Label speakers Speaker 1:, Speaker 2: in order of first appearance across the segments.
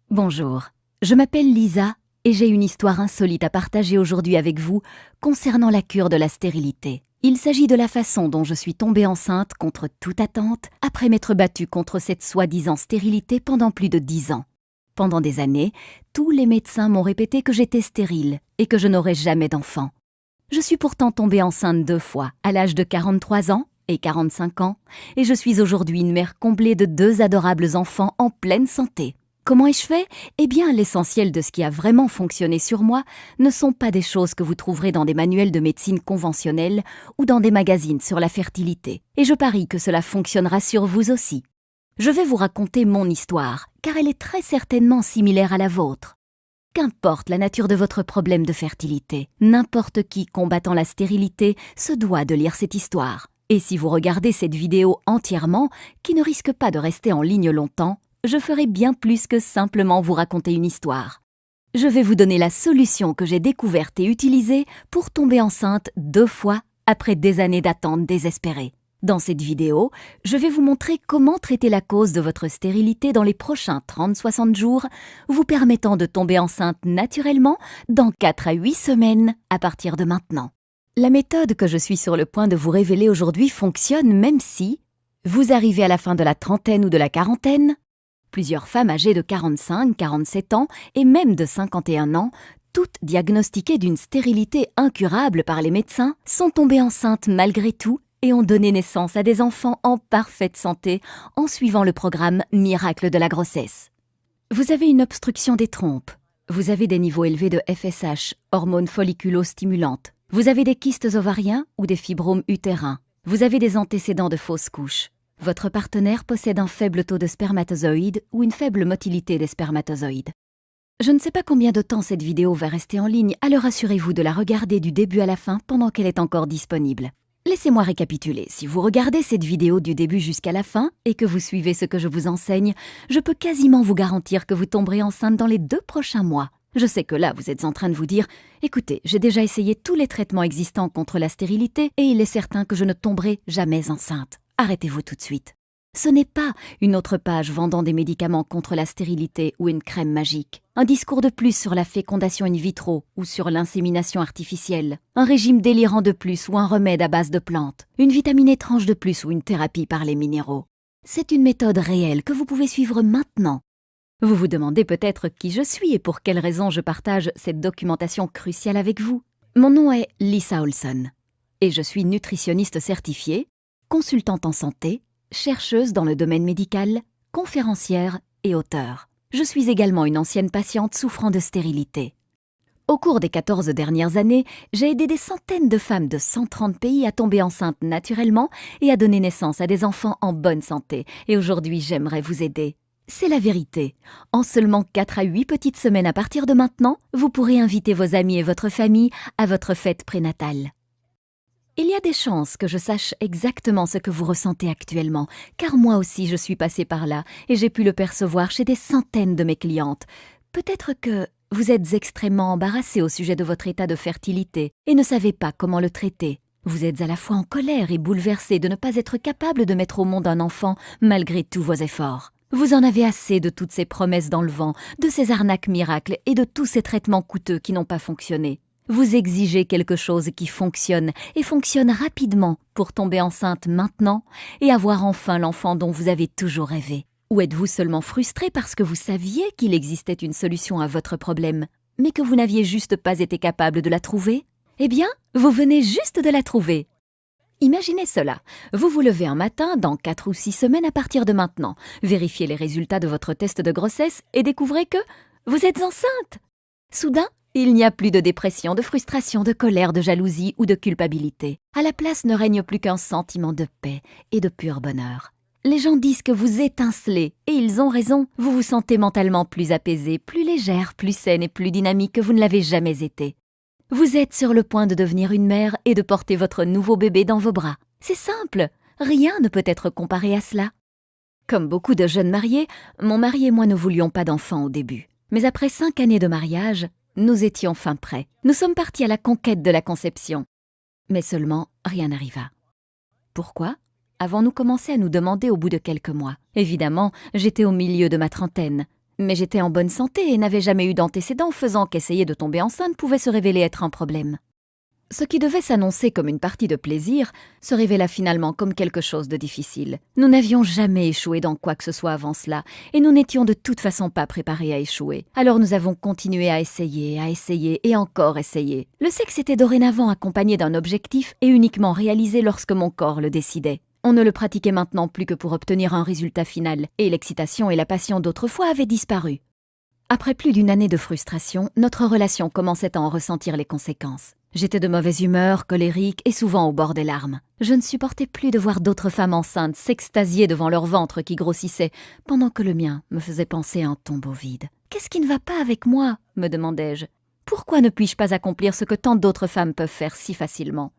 Speaker 1: Bonjour, je m'appelle Lisa et j'ai une histoire insolite à partager aujourd'hui avec vous concernant la cure de la stérilité. Il s'agit de la façon dont je suis tombée enceinte contre toute attente après m'être battue contre cette soi-disant stérilité pendant plus de 10 ans. Pendant des années, tous les médecins m'ont répété que j'étais stérile et que je n'aurais jamais d'enfant. Je suis pourtant tombée enceinte 2 fois, à l'âge de 43 ans et 45 ans, et je suis aujourd'hui une mère comblée de 2 adorables enfants en pleine santé. Comment ai-je fait ? Eh bien, l'essentiel de ce qui a vraiment fonctionné sur moi ne sont pas des choses que vous trouverez dans des manuels de médecine conventionnels ou dans des magazines sur la fertilité. Et je parie que cela fonctionnera sur vous aussi. Je vais vous raconter mon histoire, car elle est très certainement similaire à la vôtre. Qu'importe la nature de votre problème de fertilité, n'importe qui combattant la stérilité se doit de lire cette histoire. Et si vous regardez cette vidéo entièrement, qui ne risque pas de rester en ligne longtemps, je ferai bien plus que simplement vous raconter une histoire. Je vais vous donner la solution que j'ai découverte et utilisée pour tomber enceinte 2 fois après des années d'attente désespérée. Dans cette vidéo, je vais vous montrer comment traiter la cause de votre stérilité dans les prochains 30-60 jours, vous permettant de tomber enceinte naturellement dans 4 à 8 semaines à partir de maintenant. La méthode que je suis sur le point de vous révéler aujourd'hui fonctionne même si vous arrivez à la fin de la trentaine ou de la quarantaine. Plusieurs femmes âgées de 45, 47 ans et même de 51 ans, toutes diagnostiquées d'une stérilité incurable par les médecins, sont tombées enceintes malgré tout et ont donné naissance à des enfants en parfaite santé en suivant le programme Miracle de la grossesse. Vous avez une obstruction des trompes, vous avez des niveaux élevés de FSH, hormones folliculo-stimulantes, vous avez des kystes ovariens ou des fibromes utérins, vous avez des antécédents de fausses couches. Votre partenaire possède un faible taux de spermatozoïdes ou une faible motilité des spermatozoïdes. Je ne sais pas combien de temps cette vidéo va rester en ligne, alors assurez-vous de la regarder du début à la fin pendant qu'elle est encore disponible. Laissez-moi récapituler. Si vous regardez cette vidéo du début jusqu'à la fin et que vous suivez ce que je vous enseigne, je peux quasiment vous garantir que vous tomberez enceinte dans les 2 prochains mois. Je sais que là, vous êtes en train de vous dire « Écoutez, j'ai déjà essayé tous les traitements existants contre la stérilité et il est certain que je ne tomberai jamais enceinte. » Arrêtez-vous tout de suite. Ce n'est pas une autre page vendant des médicaments contre la stérilité ou une crème magique, un discours de plus sur la fécondation in vitro ou sur l'insémination artificielle, un régime délirant de plus ou un remède à base de plantes, une vitamine étrange de plus ou une thérapie par les minéraux. C'est une méthode réelle que vous pouvez suivre maintenant. Vous vous demandez peut-être qui je suis et pour quelles raisons je partage cette documentation cruciale avec vous. Mon nom est Lisa Olson et je suis nutritionniste certifiée, consultante en santé, chercheuse dans le domaine médical, conférencière et auteure. Je suis également une ancienne patiente souffrant de stérilité. Au cours des 14 dernières années, j'ai aidé des centaines de femmes de 130 pays à tomber enceintes naturellement et à donner naissance à des enfants en bonne santé. Et aujourd'hui, j'aimerais vous aider. C'est la vérité. En seulement 4 à 8 petites semaines à partir de maintenant, vous pourrez inviter vos amis et votre famille à votre fête prénatale. Il y a des chances que je sache exactement ce que vous ressentez actuellement, car moi aussi je suis passée par là et j'ai pu le percevoir chez des centaines de mes clientes. Peut-être que vous êtes extrêmement embarrassée au sujet de votre état de fertilité et ne savez pas comment le traiter. Vous êtes à la fois en colère et bouleversée de ne pas être capable de mettre au monde un enfant malgré tous vos efforts. Vous en avez assez de toutes ces promesses dans le vent, de ces arnaques miracles et de tous ces traitements coûteux qui n'ont pas fonctionné. Vous exigez quelque chose qui fonctionne et fonctionne rapidement pour tomber enceinte maintenant et avoir enfin l'enfant dont vous avez toujours rêvé. Ou êtes-vous seulement frustré parce que vous saviez qu'il existait une solution à votre problème, mais que vous n'aviez juste pas été capable de la trouver ? Eh bien, vous venez juste de la trouver. Imaginez cela. Vous vous levez un matin dans 4 ou 6 semaines à partir de maintenant, vérifiez les résultats de votre test de grossesse et découvrez que vous êtes enceinte. Soudain, il n'y a plus de dépression, de frustration, de colère, de jalousie ou de culpabilité. À la place ne règne plus qu'un sentiment de paix et de pur bonheur. Les gens disent que vous étincelez, et ils ont raison. Vous vous sentez mentalement plus apaisée, plus légère, plus saine et plus dynamique que vous ne l'avez jamais été. Vous êtes sur le point de devenir une mère et de porter votre nouveau bébé dans vos bras. C'est simple, rien ne peut être comparé à cela. Comme beaucoup de jeunes mariés, mon mari et moi ne voulions pas d'enfants au début. Mais après 5 années de mariage, nous étions enfin prêts. Nous sommes partis à la conquête de la conception. Mais seulement, rien n'arriva. Pourquoi ? Avons-nous commencé à nous demander au bout de quelques mois. Évidemment, j'étais au milieu de ma trentaine. Mais j'étais en bonne santé et n'avais jamais eu d'antécédents, faisant qu'essayer de tomber enceinte pouvait se révéler être un problème. Ce qui devait s'annoncer comme une partie de plaisir se révéla finalement comme quelque chose de difficile. Nous n'avions jamais échoué dans quoi que ce soit avant cela, et nous n'étions de toute façon pas préparés à échouer. Alors nous avons continué à essayer et encore essayer. Le sexe était dorénavant accompagné d'un objectif et uniquement réalisé lorsque mon corps le décidait. On ne le pratiquait maintenant plus que pour obtenir un résultat final, et l'excitation et la passion d'autrefois avaient disparu. Après plus d'une année de frustration, notre relation commençait à en ressentir les conséquences. J'étais de mauvaise humeur, colérique et souvent au bord des larmes. Je ne supportais plus de voir d'autres femmes enceintes s'extasier devant leur ventre qui grossissait, pendant que le mien me faisait penser à un tombeau vide. « Qu'est-ce qui ne va pas avec moi ?» me demandais-je. « Pourquoi ne puis-je pas accomplir ce que tant d'autres femmes peuvent faire si facilement ?»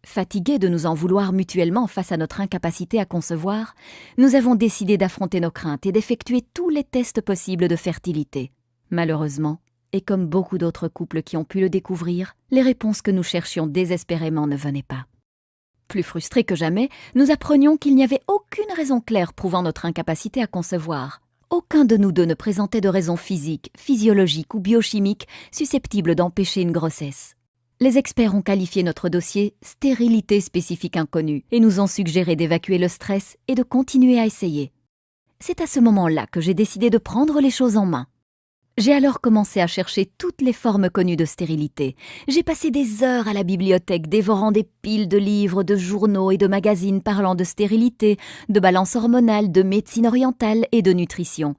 Speaker 1: Fatigués de nous en vouloir mutuellement face à notre incapacité à concevoir, nous avons décidé d'affronter nos craintes et d'effectuer tous les tests possibles de fertilité. Malheureusement, et comme beaucoup d'autres couples qui ont pu le découvrir, les réponses que nous cherchions désespérément ne venaient pas. Plus frustrés que jamais, nous apprenions qu'il n'y avait aucune raison claire prouvant notre incapacité à concevoir. Aucun de nous deux ne présentait de raison physique, physiologique ou biochimique susceptible d'empêcher une grossesse. Les experts ont qualifié notre dossier « stérilité spécifique inconnue » et nous ont suggéré d'évacuer le stress et de continuer à essayer. C'est à ce moment-là que j'ai décidé de prendre les choses en main. J'ai alors commencé à chercher toutes les formes connues de stérilité. J'ai passé des heures à la bibliothèque dévorant des piles de livres, de journaux et de magazines parlant de stérilité, de balance hormonale, de médecine orientale et de nutrition.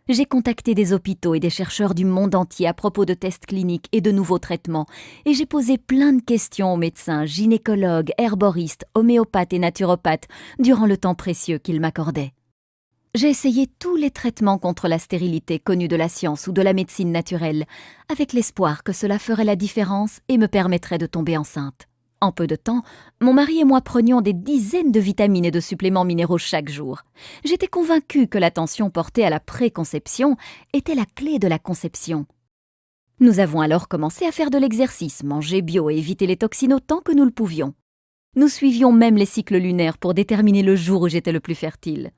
Speaker 1: J'ai contacté des hôpitaux et des chercheurs du monde entier à propos de tests cliniques et de nouveaux traitements, et j'ai posé plein de questions aux médecins, gynécologues, herboristes, homéopathes et naturopathes durant le temps précieux qu'ils m'accordaient. J'ai essayé tous les traitements contre la stérilité connus de la science ou de la médecine naturelle, avec l'espoir que cela ferait la différence et me permettrait de tomber enceinte. En peu de temps, mon mari et moi prenions des dizaines de vitamines et de suppléments minéraux chaque jour. J'étais convaincue que l'attention portée à la préconception était la clé de la conception. Nous avons alors commencé à faire de l'exercice, manger bio et éviter les toxines autant que nous le pouvions. Nous suivions même les cycles lunaires pour déterminer le jour où j'étais le plus fertile.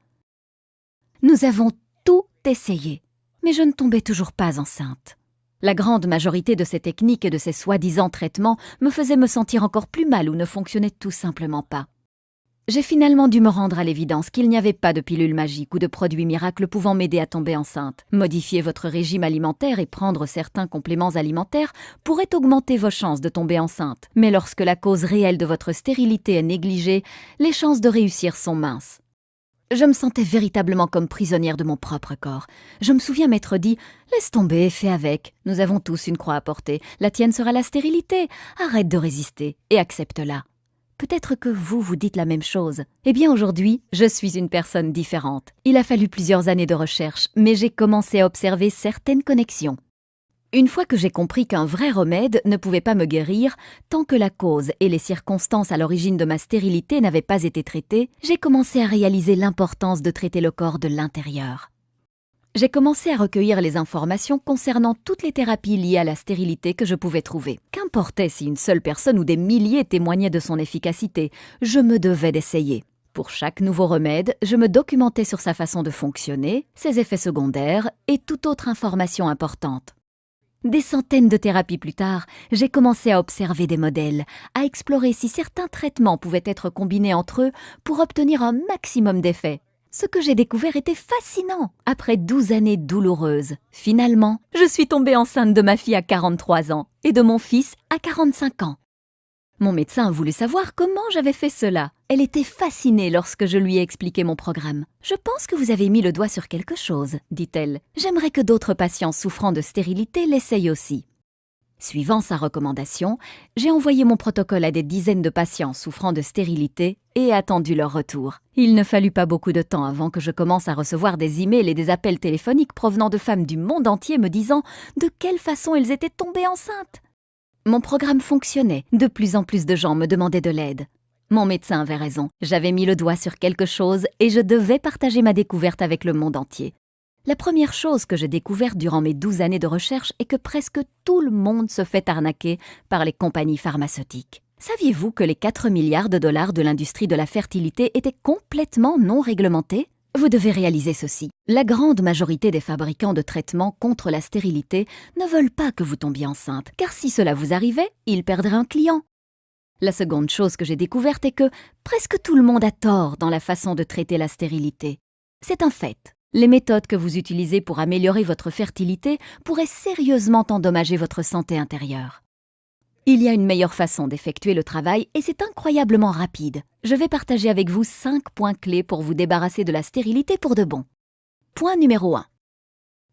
Speaker 1: Nous avons tout essayé, mais je ne tombais toujours pas enceinte. La grande majorité de ces techniques et de ces soi-disant traitements me faisaient me sentir encore plus mal ou ne fonctionnaient tout simplement pas. J'ai finalement dû me rendre à l'évidence qu'il n'y avait pas de pilule magique ou de produit miracle pouvant m'aider à tomber enceinte. Modifier votre régime alimentaire et prendre certains compléments alimentaires pourrait augmenter vos chances de tomber enceinte. Mais lorsque la cause réelle de votre stérilité est négligée, les chances de réussir sont minces. Je me sentais véritablement comme prisonnière de mon propre corps. Je me souviens m'être dit « Laisse tomber, fais avec. Nous avons tous une croix à porter. La tienne sera la stérilité. Arrête de résister et accepte-la. » Peut-être que vous vous dites la même chose. Eh bien aujourd'hui, je suis une personne différente. Il a fallu plusieurs années de recherche, mais j'ai commencé à observer certaines connexions. Une fois que j'ai compris qu'un vrai remède ne pouvait pas me guérir, tant que la cause et les circonstances à l'origine de ma stérilité n'avaient pas été traitées, j'ai commencé à réaliser l'importance de traiter le corps de l'intérieur. J'ai commencé à recueillir les informations concernant toutes les thérapies liées à la stérilité que je pouvais trouver. Qu'importait si une seule personne ou des milliers témoignaient de son efficacité, je me devais d'essayer. Pour chaque nouveau remède, je me documentais sur sa façon de fonctionner, ses effets secondaires et toute autre information importante. Des centaines de thérapies plus tard, j'ai commencé à observer des modèles, à explorer si certains traitements pouvaient être combinés entre eux pour obtenir un maximum d'effets. Ce que j'ai découvert était fascinant. Après 12 années douloureuses, finalement, je suis tombée enceinte de ma fille à 43 ans et de mon fils à 45 ans. Mon médecin voulait savoir comment j'avais fait cela. Elle était fascinée lorsque je lui ai expliqué mon programme. « Je pense que vous avez mis le doigt sur quelque chose, » dit-elle. « J'aimerais que d'autres patients souffrant de stérilité l'essayent aussi. » Suivant sa recommandation, j'ai envoyé mon protocole à des dizaines de patients souffrant de stérilité et attendu leur retour. Il ne fallut pas beaucoup de temps avant que je commence à recevoir des emails et des appels téléphoniques provenant de femmes du monde entier me disant de quelle façon elles étaient tombées enceintes. Mon programme fonctionnait, de plus en plus de gens me demandaient de l'aide. Mon médecin avait raison, j'avais mis le doigt sur quelque chose et je devais partager ma découverte avec le monde entier. La première chose que j'ai découverte durant mes 12 années de recherche est que presque tout le monde se fait arnaquer par les compagnies pharmaceutiques. Saviez-vous que les 4 milliards de dollars de l'industrie de la fertilité étaient complètement non réglementés ? Vous devez réaliser ceci. La grande majorité des fabricants de traitements contre la stérilité ne veulent pas que vous tombiez enceinte, car si cela vous arrivait, ils perdraient un client. La seconde chose que j'ai découverte est que presque tout le monde a tort dans la façon de traiter la stérilité. C'est un fait. Les méthodes que vous utilisez pour améliorer votre fertilité pourraient sérieusement endommager votre santé intérieure. Il y a une meilleure façon d'effectuer le travail et c'est incroyablement rapide. Je vais partager avec vous 5 points clés pour vous débarrasser de la stérilité pour de bon. Point numéro 1.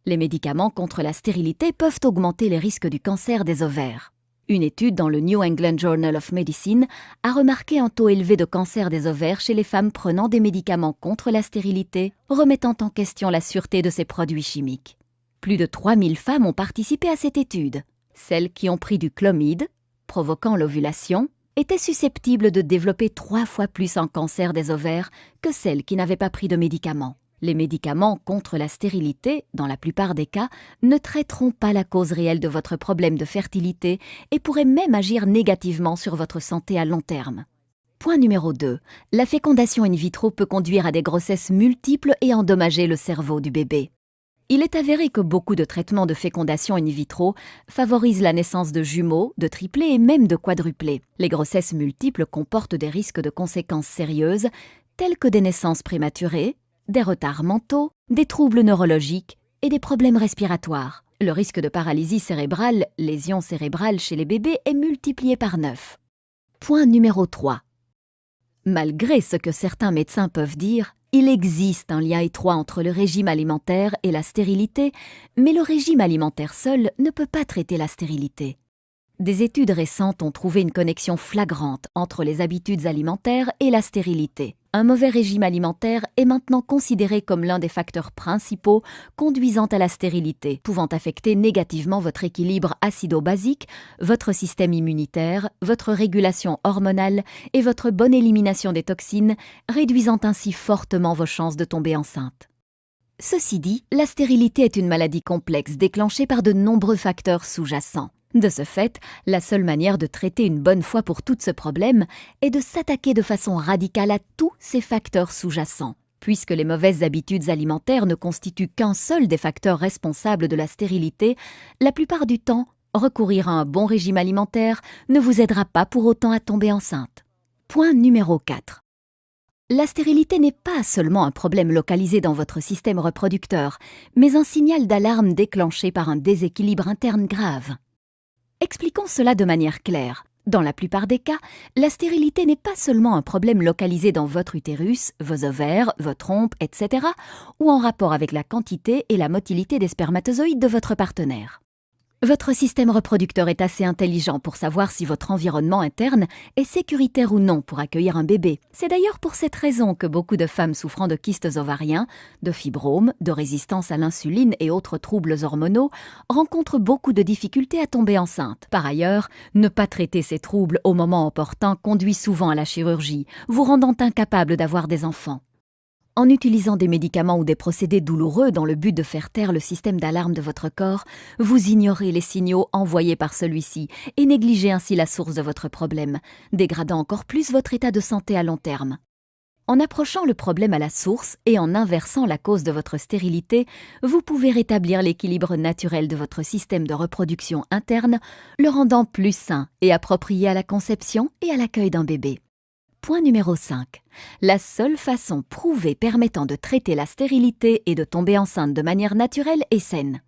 Speaker 1: Les médicaments contre la stérilité peuvent augmenter les risques du cancer des ovaires. Une étude dans le New England Journal of Medicine a remarqué un taux élevé de cancer des ovaires chez les femmes prenant des médicaments contre la stérilité, remettant en question la sûreté de ces produits chimiques. Plus de 3000 femmes ont participé à cette étude. Celles qui ont pris du clomide, provoquant l'ovulation, étaient susceptibles de développer 3 fois plus un cancer des ovaires que celles qui n'avaient pas pris de médicaments. Les médicaments contre la stérilité, dans la plupart des cas, ne traiteront pas la cause réelle de votre problème de fertilité et pourraient même agir négativement sur votre santé à long terme. Point numéro 2. La fécondation in vitro peut conduire à des grossesses multiples et endommager le cerveau du bébé. Il est avéré que beaucoup de traitements de fécondation in vitro favorisent la naissance de jumeaux, de triplés et même de quadruplés. Les grossesses multiples comportent des risques de conséquences sérieuses, tels que des naissances prématurées, des retards mentaux, des troubles neurologiques et des problèmes respiratoires. Le risque de paralysie cérébrale, lésion cérébrale chez les bébés est multiplié par 9. Point numéro 3. Malgré ce que certains médecins peuvent dire, il existe un lien étroit entre le régime alimentaire et la stérilité, mais le régime alimentaire seul ne peut pas traiter la stérilité. Des études récentes ont trouvé une connexion flagrante entre les habitudes alimentaires et la stérilité. Un mauvais régime alimentaire est maintenant considéré comme l'un des facteurs principaux conduisant à la stérilité, pouvant affecter négativement votre équilibre acido-basique, votre système immunitaire, votre régulation hormonale et votre bonne élimination des toxines, réduisant ainsi fortement vos chances de tomber enceinte. Ceci dit, la stérilité est une maladie complexe déclenchée par de nombreux facteurs sous-jacents. De ce fait, la seule manière de traiter une bonne fois pour toutes ce problème est de s'attaquer de façon radicale à tous ces facteurs sous-jacents. Puisque les mauvaises habitudes alimentaires ne constituent qu'un seul des facteurs responsables de la stérilité, la plupart du temps, recourir à un bon régime alimentaire ne vous aidera pas pour autant à tomber enceinte. Point numéro 4. La stérilité n'est pas seulement un problème localisé dans votre système reproducteur, mais un signal d'alarme déclenché par un déséquilibre interne grave. Expliquons cela de manière claire. Dans la plupart des cas, la stérilité n'est pas seulement un problème localisé dans votre utérus, vos ovaires, vos trompes, etc., ou en rapport avec la quantité et la motilité des spermatozoïdes de votre partenaire. Votre système reproducteur est assez intelligent pour savoir si votre environnement interne est sécuritaire ou non pour accueillir un bébé. C'est d'ailleurs pour cette raison que beaucoup de femmes souffrant de kystes ovariens, de fibromes, de résistance à l'insuline et autres troubles hormonaux rencontrent beaucoup de difficultés à tomber enceinte. Par ailleurs, ne pas traiter ces troubles au moment opportun conduit souvent à la chirurgie, vous rendant incapable d'avoir des enfants. En utilisant des médicaments ou des procédés douloureux dans le but de faire taire le système d'alarme de votre corps, vous ignorez les signaux envoyés par celui-ci et négligez ainsi la source de votre problème, dégradant encore plus votre état de santé à long terme. En approchant le problème à la source et en inversant la cause de votre stérilité, vous pouvez rétablir l'équilibre naturel de votre système de reproduction interne, le rendant plus sain et approprié à la conception et à l'accueil d'un bébé. Point numéro 5. La seule façon prouvée permettant de traiter la stérilité et de tomber enceinte de manière naturelle et saine.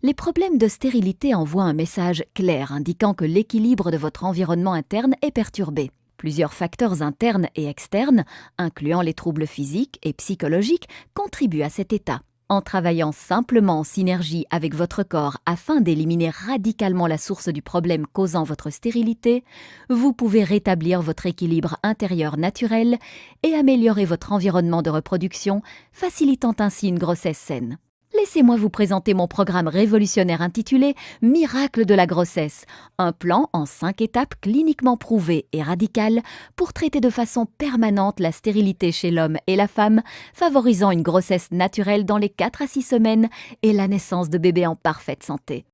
Speaker 1: Les problèmes de stérilité envoient un message clair indiquant que l'équilibre de votre environnement interne est perturbé. Plusieurs facteurs internes et externes, incluant les troubles physiques et psychologiques, contribuent à cet état. En travaillant simplement en synergie avec votre corps afin d'éliminer radicalement la source du problème causant votre stérilité, vous pouvez rétablir votre équilibre intérieur naturel et améliorer votre environnement de reproduction, facilitant ainsi une grossesse saine. Laissez-moi vous présenter mon programme révolutionnaire intitulé « Miracle de la grossesse », un plan en 5 étapes cliniquement prouvé et radical pour traiter de façon permanente la stérilité chez l'homme et la femme, favorisant une grossesse naturelle dans les 4 à 6 semaines et la naissance de bébés en parfaite santé.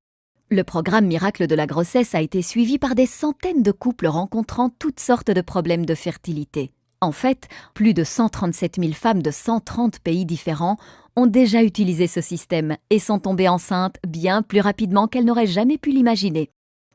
Speaker 1: Le programme Miracle de la grossesse a été suivi par des centaines de couples rencontrant toutes sortes de problèmes de fertilité. En fait, plus de 137 000 femmes de 130 pays différents ont déjà utilisé ce système et sont tombées enceintes bien plus rapidement qu'elles n'auraient jamais pu l'imaginer.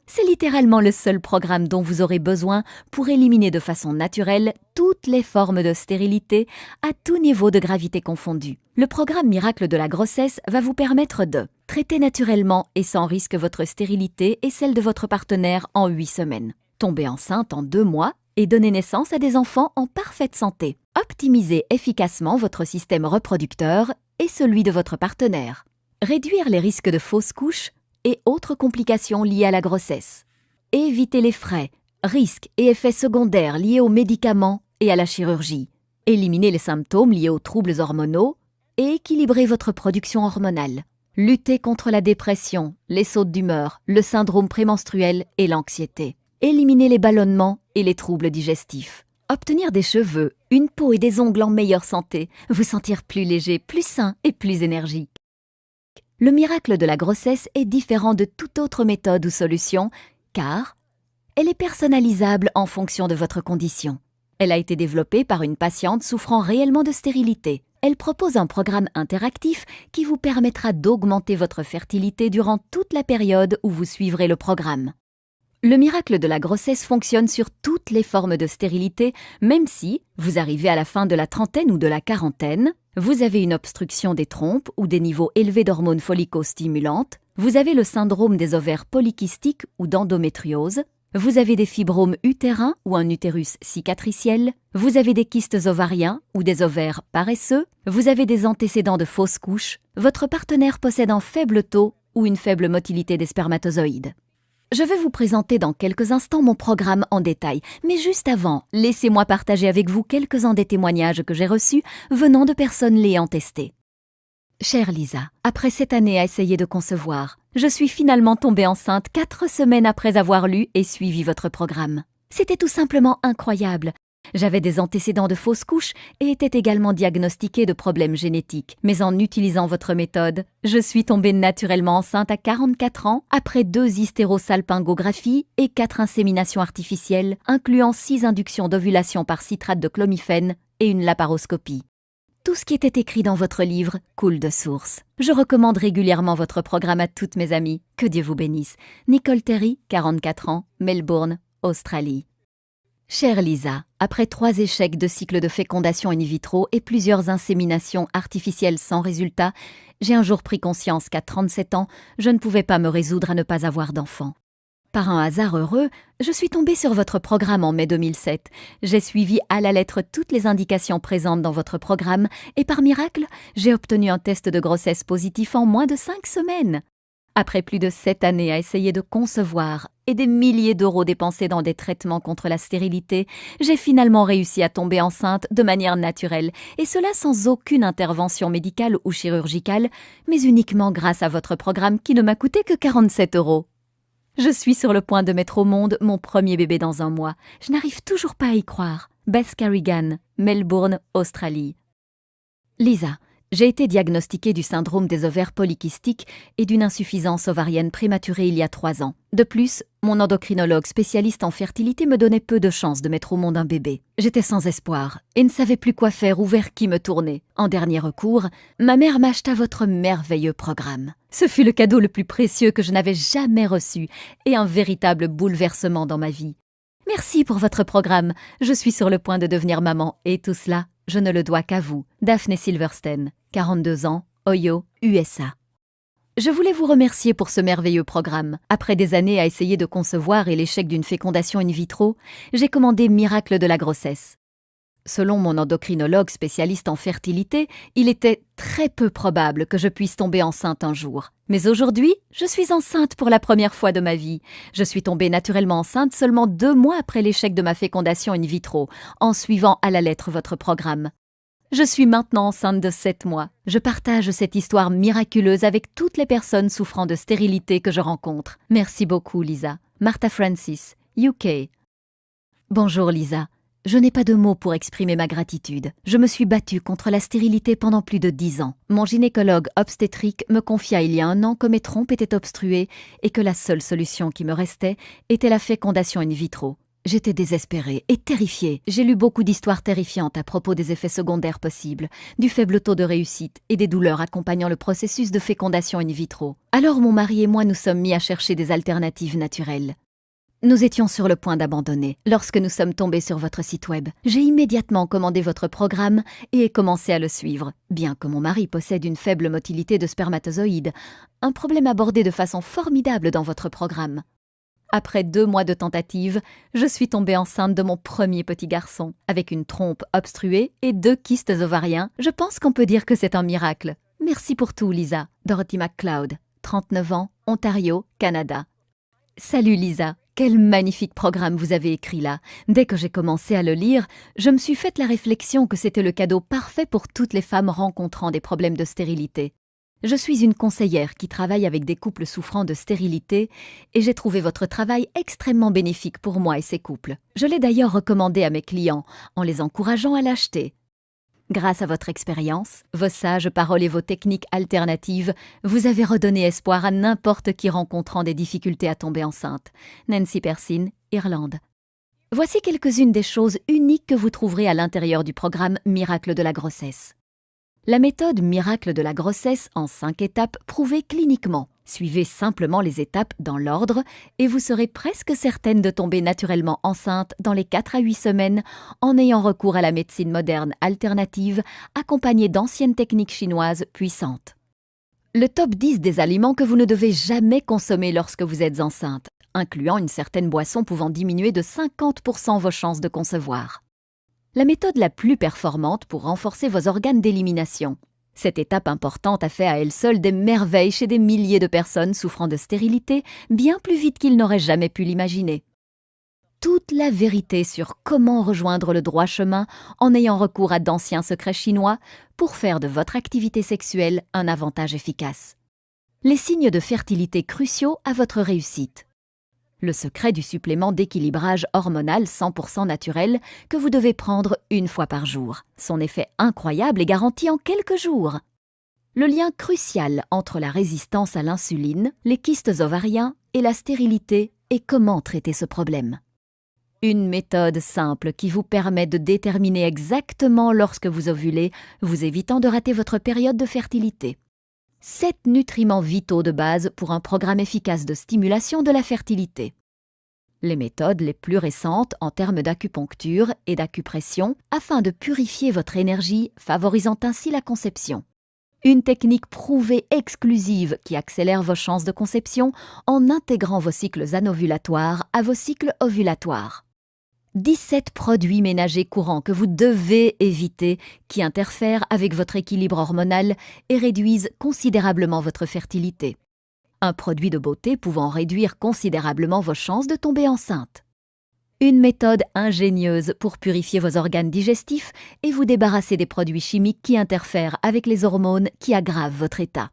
Speaker 1: C'est littéralement le seul programme dont vous aurez besoin pour éliminer de façon naturelle toutes les formes de stérilité à tout niveau de gravité confondu. Le programme Miracle de la grossesse va vous permettre de traiter naturellement et sans risque votre stérilité et celle de votre partenaire en 8 semaines, tomber enceinte en 2 mois et donner naissance à des enfants en parfaite santé, optimiser efficacement votre système reproducteur et celui de votre partenaire, réduire les risques de fausses couches et autres complications liées à la grossesse. Évitez les frais, risques et effets secondaires liés aux médicaments et à la chirurgie. Éliminez les symptômes liés aux troubles hormonaux et équilibrez votre production hormonale. Luttez contre la dépression, les sautes d'humeur, le syndrome prémenstruel et l'anxiété. Éliminez les ballonnements et les troubles digestifs. Obtenir des cheveux, une peau et des ongles en meilleure santé, vous sentir plus léger, plus sain et plus énergique. Le miracle de la grossesse est différent de toute autre méthode ou solution, car elle est personnalisable en fonction de votre condition. Elle a été développée par une patiente souffrant réellement de stérilité. Elle propose un programme interactif qui vous permettra d'augmenter votre fertilité durant toute la période où vous suivrez le programme. Le miracle de la grossesse fonctionne sur toutes les formes de stérilité, même si vous arrivez à la fin de la trentaine ou de la quarantaine, vous avez une obstruction des trompes ou des niveaux élevés d'hormones follicostimulantes, vous avez le syndrome des ovaires polykystiques ou d'endométriose, vous avez des fibromes utérins ou un utérus cicatriciel, vous avez des kystes ovariens ou des ovaires paresseux, vous avez des antécédents de fausses couches, votre partenaire possède un faible taux ou une faible motilité des spermatozoïdes. Je vais vous présenter dans quelques instants mon programme en détail, mais juste avant, laissez-moi partager avec vous quelques-uns des témoignages que j'ai reçus venant de personnes l'ayant testé. Chère Lisa, après 7 années à essayer de concevoir, je suis finalement tombée enceinte 4 semaines après avoir lu et suivi votre programme. C'était tout simplement incroyable. J'avais des antécédents de fausses couches et était également diagnostiquée de problèmes génétiques. Mais en utilisant votre méthode, je suis tombée naturellement enceinte à 44 ans après 2 hystérosalpingographies et 4 inséminations artificielles, incluant 6 inductions d'ovulation par citrate de clomifène et une laparoscopie. Tout ce qui était écrit dans votre livre coule de source. Je recommande régulièrement votre programme à toutes mes amies. Que Dieu vous bénisse. Nicole Terry, 44 ans, Melbourne, Australie. Chère Lisa, après 3 échecs de cycle de fécondation in vitro et plusieurs inséminations artificielles sans résultat, j'ai un jour pris conscience qu'à 37 ans, je ne pouvais pas me résoudre à ne pas avoir d'enfant. Par un hasard heureux, je suis tombée sur votre programme en mai 2007. J'ai suivi à la lettre toutes les indications présentes dans votre programme et par miracle, j'ai obtenu un test de grossesse positif en moins de 5 semaines. Après plus de 7 années à essayer de concevoir et des milliers d'euros dépensés dans des traitements contre la stérilité, j'ai finalement réussi à tomber enceinte de manière naturelle, et cela sans aucune intervention médicale ou chirurgicale, mais uniquement grâce à votre programme qui ne m'a coûté que 47 €. Je suis sur le point de mettre au monde mon premier bébé dans un mois. Je n'arrive toujours pas à y croire. Beth Carrigan, Melbourne, Australie. Lisa, j'ai été diagnostiquée du syndrome des ovaires polykystiques et d'une insuffisance ovarienne prématurée il y a 3 ans. De plus, mon endocrinologue spécialiste en fertilité me donnait peu de chances de mettre au monde un bébé. J'étais sans espoir et ne savais plus quoi faire ou vers qui me tourner. En dernier recours, ma mère m'acheta votre merveilleux programme. Ce fut le cadeau le plus précieux que je n'avais jamais reçu et un véritable bouleversement dans ma vie. Merci pour votre programme. Je suis sur le point de devenir maman et tout cela, je ne le dois qu'à vous. Daphne Silverstein, 42 ans, Ohio, USA. Je voulais vous remercier pour ce merveilleux programme. Après des années à essayer de concevoir et l'échec d'une fécondation in vitro, j'ai commandé Miracle de la grossesse. Selon mon endocrinologue spécialiste en fertilité, il était très peu probable que je puisse tomber enceinte un jour. Mais aujourd'hui, je suis enceinte pour la première fois de ma vie. Je suis tombée naturellement enceinte seulement 2 mois après l'échec de ma fécondation in vitro, en suivant à la lettre votre programme. Je suis maintenant enceinte de 7 mois. Je partage cette histoire miraculeuse avec toutes les personnes souffrant de stérilité que je rencontre. Merci beaucoup, Lisa. Martha Francis, UK. Bonjour, Lisa. Je n'ai pas de mots pour exprimer ma gratitude. Je me suis battue contre la stérilité pendant plus de 10 ans. Mon gynécologue obstétrique me confia il y a 1 an que mes trompes étaient obstruées et que la seule solution qui me restait était la fécondation in vitro. J'étais désespérée et terrifiée. J'ai lu beaucoup d'histoires terrifiantes à propos des effets secondaires possibles, du faible taux de réussite et des douleurs accompagnant le processus de fécondation in vitro. Alors mon mari et moi nous sommes mis à chercher des alternatives naturelles. Nous étions sur le point d'abandonner lorsque nous sommes tombés sur votre site web. J'ai immédiatement commandé votre programme et ai commencé à le suivre, bien que mon mari possède une faible motilité de spermatozoïdes, un problème abordé de façon formidable dans votre programme. Après 2 mois de tentatives, je suis tombée enceinte de mon premier petit garçon. Avec une trompe obstruée et 2 kystes ovariens, je pense qu'on peut dire que c'est un miracle. Merci pour tout, Lisa. Dorothy McCloud, 39 ans, Ontario, Canada. Salut Lisa, quel magnifique programme vous avez écrit là. Dès que j'ai commencé à le lire, je me suis faite la réflexion que c'était le cadeau parfait pour toutes les femmes rencontrant des problèmes de stérilité. Je suis une conseillère qui travaille avec des couples souffrant de stérilité et j'ai trouvé votre travail extrêmement bénéfique pour moi et ces couples. Je l'ai d'ailleurs recommandé à mes clients en les encourageant à l'acheter. Grâce à votre expérience, vos sages paroles et vos techniques alternatives, vous avez redonné espoir à n'importe qui rencontrant des difficultés à tomber enceinte. Nancy Persine, Irlande. Voici quelques-unes des choses uniques que vous trouverez à l'intérieur du programme Miracle de la grossesse. La méthode Miracle de la grossesse en 5 étapes prouvée cliniquement. Suivez simplement les étapes dans l'ordre et vous serez presque certaine de tomber naturellement enceinte dans les 4 à 8 semaines en ayant recours à la médecine moderne alternative accompagnée d'anciennes techniques chinoises puissantes. Le top 10 des aliments que vous ne devez jamais consommer lorsque vous êtes enceinte, incluant une certaine boisson pouvant diminuer de 50% vos chances de concevoir. La méthode la plus performante pour renforcer vos organes d'élimination. Cette étape importante a fait à elle seule des merveilles chez des milliers de personnes souffrant de stérilité, bien plus vite qu'ils n'auraient jamais pu l'imaginer. Toute la vérité sur comment rejoindre le droit chemin en ayant recours à d'anciens secrets chinois pour faire de votre activité sexuelle un avantage efficace. Les signes de fertilité cruciaux à votre réussite. Le secret du supplément d'équilibrage hormonal 100% naturel que vous devez prendre 1 fois par jour. Son effet incroyable est garanti en quelques jours. Le lien crucial entre la résistance à l'insuline, les kystes ovariens et la stérilité et comment traiter ce problème. Une méthode simple qui vous permet de déterminer exactement lorsque vous ovulez, vous évitant de rater votre période de fertilité. 7 nutriments vitaux de base pour un programme efficace de stimulation de la fertilité. Les méthodes les plus récentes en termes d'acupuncture et d'acupression afin de purifier votre énergie, favorisant ainsi la conception. Une technique prouvée exclusive qui accélère vos chances de conception en intégrant vos cycles anovulatoires à vos cycles ovulatoires. 17 produits ménagers courants que vous devez éviter qui interfèrent avec votre équilibre hormonal et réduisent considérablement votre fertilité. Un produit de beauté pouvant réduire considérablement vos chances de tomber enceinte. Une méthode ingénieuse pour purifier vos organes digestifs et vous débarrasser des produits chimiques qui interfèrent avec les hormones qui aggravent votre état.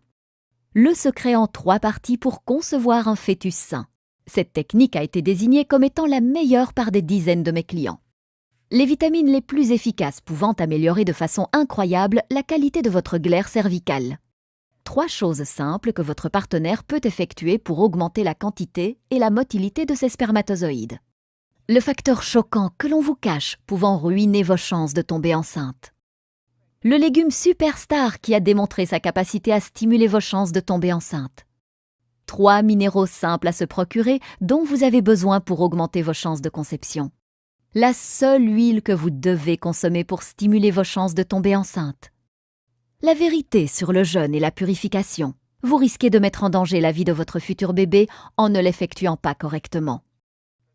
Speaker 1: Le secret en 3 parties pour concevoir un fœtus sain. Cette technique a été désignée comme étant la meilleure par des dizaines de mes clients. Les vitamines les plus efficaces pouvant améliorer de façon incroyable la qualité de votre glaire cervicale. 3 choses simples que votre partenaire peut effectuer pour augmenter la quantité et la motilité de ses spermatozoïdes. Le facteur choquant que l'on vous cache pouvant ruiner vos chances de tomber enceinte. Le légume superstar qui a démontré sa capacité à stimuler vos chances de tomber enceinte. 3 minéraux simples à se procurer dont vous avez besoin pour augmenter vos chances de conception. La seule huile que vous devez consommer pour stimuler vos chances de tomber enceinte. La vérité sur le jeûne et la purification. Vous risquez de mettre en danger la vie de votre futur bébé en ne l'effectuant pas correctement.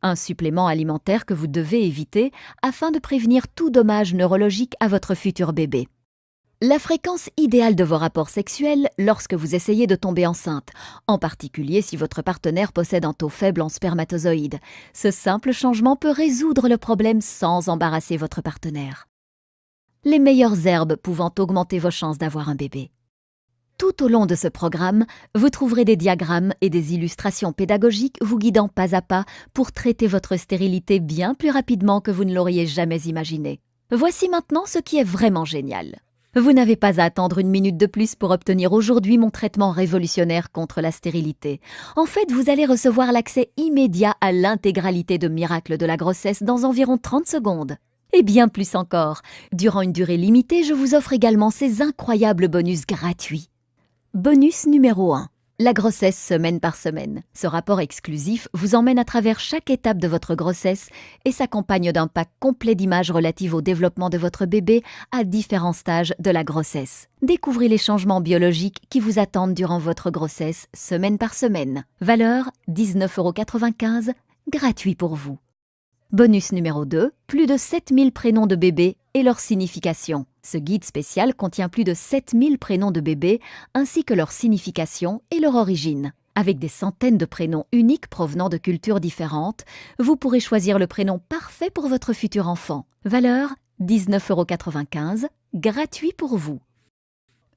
Speaker 1: Un supplément alimentaire que vous devez éviter afin de prévenir tout dommage neurologique à votre futur bébé. La fréquence idéale de vos rapports sexuels lorsque vous essayez de tomber enceinte, en particulier si votre partenaire possède un taux faible en spermatozoïdes. Ce simple changement peut résoudre le problème sans embarrasser votre partenaire. Les meilleures herbes pouvant augmenter vos chances d'avoir un bébé. Tout au long de ce programme, vous trouverez des diagrammes et des illustrations pédagogiques vous guidant pas à pas pour traiter votre stérilité bien plus rapidement que vous ne l'auriez jamais imaginé. Voici maintenant ce qui est vraiment génial. Vous n'avez pas à attendre une minute de plus pour obtenir aujourd'hui mon traitement révolutionnaire contre la stérilité. En fait, vous allez recevoir l'accès immédiat à l'intégralité de Miracle de la grossesse dans environ 30 secondes. Et bien plus encore, durant une durée limitée, je vous offre également ces incroyables bonus gratuits. Bonus numéro 1. La grossesse semaine par semaine. Ce rapport exclusif vous emmène à travers chaque étape de votre grossesse et s'accompagne d'un pack complet d'images relatives au développement de votre bébé à différents stages de la grossesse. Découvrez les changements biologiques qui vous attendent durant votre grossesse semaine par semaine. Valeur 19,95 €, gratuit pour vous. Bonus numéro 2, plus de 7000 prénoms de bébés et leur signification. Ce guide spécial contient plus de 7000 prénoms de bébés ainsi que leur signification et leur origine. Avec des centaines de prénoms uniques provenant de cultures différentes, vous pourrez choisir le prénom parfait pour votre futur enfant. Valeur 19,95 €, gratuit pour vous.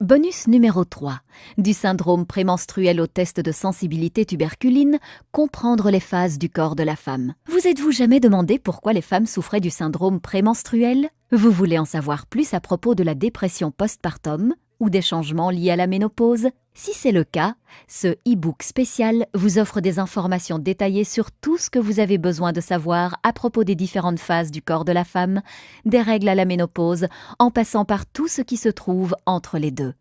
Speaker 1: Bonus numéro 3. Du syndrome prémenstruel au test de sensibilité tuberculine, comprendre les phases du corps de la femme. Vous êtes-vous jamais demandé pourquoi les femmes souffraient du syndrome prémenstruel? Vous voulez en savoir plus à propos de la dépression postpartum ou des changements liés à la ménopause? Si c'est le cas, ce e-book spécial vous offre des informations détaillées sur tout ce que vous avez besoin de savoir à propos des différentes phases du corps de la femme, des règles à la ménopause, en passant par tout ce qui se trouve entre les deux.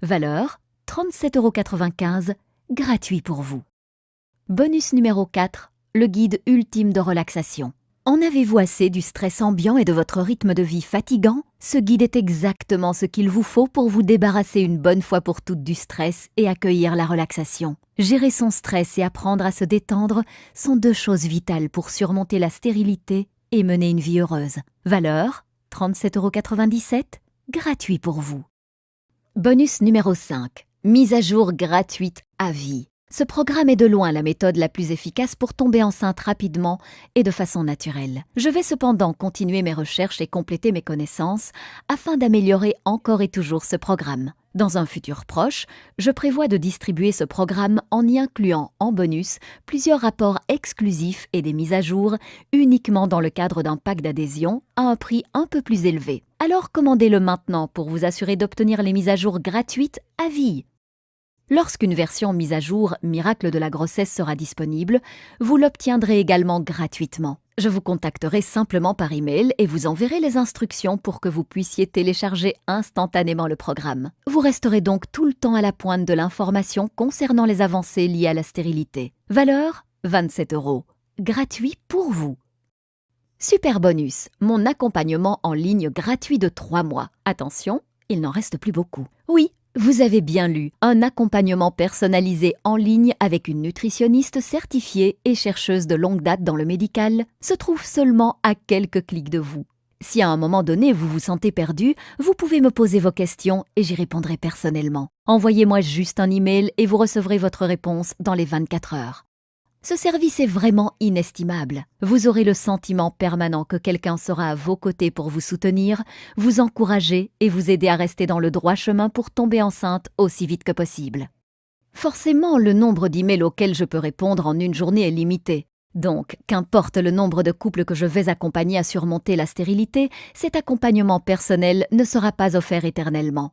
Speaker 1: Valeur 37,95 €, gratuit pour vous. Bonus numéro 4, le guide ultime de relaxation. En avez-vous assez du stress ambiant et de votre rythme de vie fatigant? Ce guide est exactement ce qu'il vous faut pour vous débarrasser une bonne fois pour toutes du stress et accueillir la relaxation. Gérer son stress et apprendre à se détendre sont deux choses vitales pour surmonter la stérilité et mener une vie heureuse. Valeur 37,97 €, gratuit pour vous. Bonus numéro 5, mise à jour gratuite à vie. Ce programme est de loin la méthode la plus efficace pour tomber enceinte rapidement et de façon naturelle. Je vais cependant continuer mes recherches et compléter mes connaissances afin d'améliorer encore et toujours ce programme. Dans un futur proche, je prévois de distribuer ce programme en y incluant en bonus plusieurs rapports exclusifs et des mises à jour uniquement dans le cadre d'un pack d'adhésion à un prix un peu plus élevé. Alors commandez-le maintenant pour vous assurer d'obtenir les mises à jour gratuites à vie. Lorsqu'une version mise à jour Miracle de la grossesse sera disponible, vous l'obtiendrez également gratuitement. Je vous contacterai simplement par email et vous enverrai les instructions pour que vous puissiez télécharger instantanément le programme. Vous resterez donc tout le temps à la pointe de l'information concernant les avancées liées à la stérilité. Valeur 27 €, gratuit pour vous. Super bonus, mon accompagnement en ligne gratuit de 3 mois. Attention, il n'en reste plus beaucoup. Oui, vous avez bien lu, un accompagnement personnalisé en ligne avec une nutritionniste certifiée et chercheuse de longue date dans le médical se trouve seulement à quelques clics de vous. Si à un moment donné vous vous sentez perdu, vous pouvez me poser vos questions et j'y répondrai personnellement. Envoyez-moi juste un email et vous recevrez votre réponse dans les 24 heures. Ce service est vraiment inestimable. Vous aurez le sentiment permanent que quelqu'un sera à vos côtés pour vous soutenir, vous encourager et vous aider à rester dans le droit chemin pour tomber enceinte aussi vite que possible. Forcément, le nombre d'emails auxquels je peux répondre en une journée est limité. Donc, qu'importe le nombre de couples que je vais accompagner à surmonter la stérilité, cet accompagnement personnel ne sera pas offert éternellement.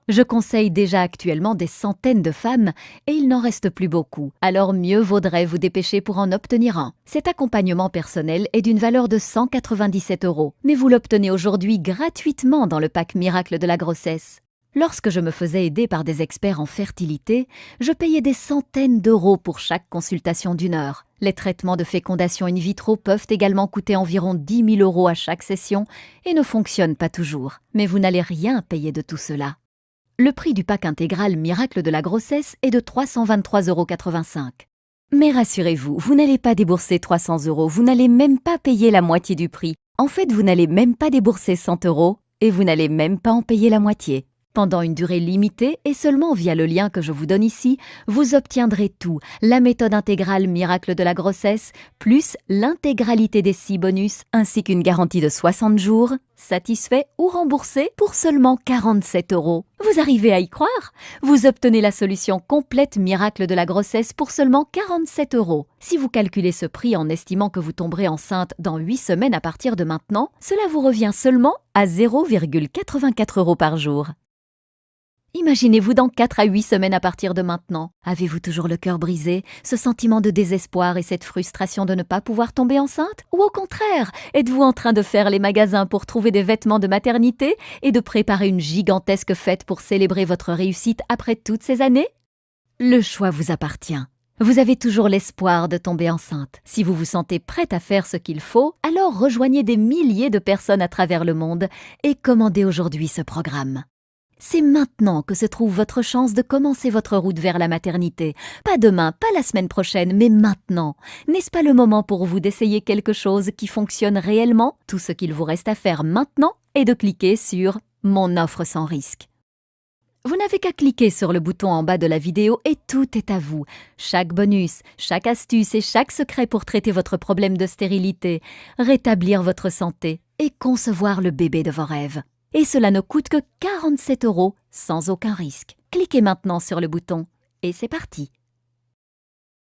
Speaker 1: Je conseille déjà actuellement des centaines de femmes et il n'en reste plus beaucoup, alors mieux vaudrait vous dépêcher pour en obtenir un. Cet accompagnement personnel est d'une valeur de 197 €, mais vous l'obtenez aujourd'hui gratuitement dans le pack Miracle de la grossesse. Lorsque je me faisais aider par des experts en fertilité, je payais des centaines d'euros pour chaque consultation d'1 heure. Les traitements de fécondation in vitro peuvent également coûter environ 10 000 € à chaque session et ne fonctionnent pas toujours. Mais vous n'allez rien payer de tout cela. Le prix du pack intégral Miracle de la grossesse est de 323,85 €. Mais rassurez-vous, vous n'allez pas débourser 300 €, vous n'allez même pas payer la moitié du prix. En fait, vous n'allez même pas débourser 100 € et vous n'allez même pas en payer la moitié. Pendant une durée limitée et seulement via le lien que je vous donne ici, vous obtiendrez tout, la méthode intégrale Miracle de la grossesse, plus l'intégralité des 6 bonus, ainsi qu'une garantie de 60 jours, satisfait ou remboursé pour seulement 47 €. Vous arrivez à y croire? Vous obtenez la solution complète Miracle de la grossesse pour seulement 47 €. Si vous calculez ce prix en estimant que vous tomberez enceinte dans 8 semaines à partir de maintenant, cela vous revient seulement à 0,84 € par jour. Imaginez-vous dans 4 à 8 semaines à partir de maintenant. Avez-vous toujours le cœur brisé, ce sentiment de désespoir et cette frustration de ne pas pouvoir tomber enceinte? Ou au contraire, êtes-vous en train de faire les magasins pour trouver des vêtements de maternité et de préparer une gigantesque fête pour célébrer votre réussite après toutes ces années? Le choix vous appartient. Vous avez toujours l'espoir de tomber enceinte. Si vous vous sentez prête à faire ce qu'il faut, alors rejoignez des milliers de personnes à travers le monde et commandez aujourd'hui ce programme. C'est maintenant que se trouve votre chance de commencer votre route vers la maternité. Pas demain, pas la semaine prochaine, mais maintenant. N'est-ce pas le moment pour vous d'essayer quelque chose qui fonctionne réellement? Tout ce qu'il vous reste à faire maintenant est de cliquer sur « Mon offre sans risque ». Vous n'avez qu'à cliquer sur le bouton en bas de la vidéo et tout est à vous. Chaque bonus, chaque astuce et chaque secret pour traiter votre problème de stérilité, rétablir votre santé et concevoir le bébé de vos rêves. Et cela ne coûte que 47 € sans aucun risque. Cliquez maintenant sur le bouton et c'est parti.